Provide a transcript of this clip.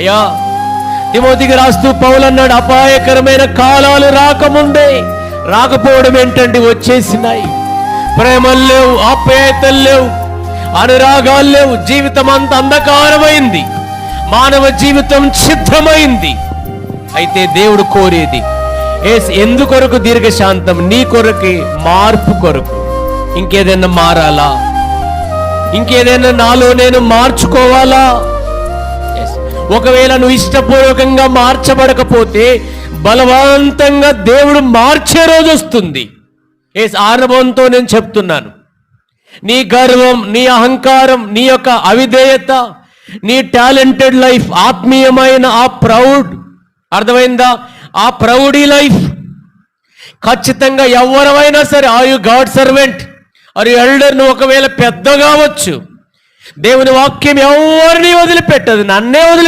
అయ్యా, తిమోతికి రాస్తూ పౌలు అన్నాడు, అపాయకరమైన కాలాలు రాకపోవడం ఏంటండి, వచ్చేసినాయి. ప్రేమలు లేవు, ఆప్యాయతలు లేవు, అనురాగాలు లేవు, జీవితం అంత అంధకారమైంది, మానవ జీవితం ఛిద్రమైంది. అయితే దేవుడు కోరేది ఎందుకొరకు దీర్ఘశాంతం? నీ కొరకి, మార్పు కొరకు. ఇంకేదైనా మారాలా? ఇంకేదైనా నాలో నేను మార్చుకోవాలా? ఒకవేళ నువ్వు ఇష్టపూర్వకంగా మార్చబడకపోతే బలవంతంగా దేవుడు మార్చే రోజు వస్తుంది. అనుభవంతో నేను చెప్తున్నాను. నీ గర్వం, నీ అహంకారం, నీ యొక్క అవిధేయత, నీ టాలెంటెడ్ లైఫ్, ఆత్మీయమైన ఆ ప్రౌడ్, అర్థమైందా? ఆ ప్రౌడీ లైఫ్ ఖచ్చితంగా ఎవరైనా సరే, are you god servant, are you elder, నువ్వు ఒకవేళ పెద్ద కావచ్చు, దేవుని వాక్యం ఎవరిని వదిలిపెట్టదు, నన్నే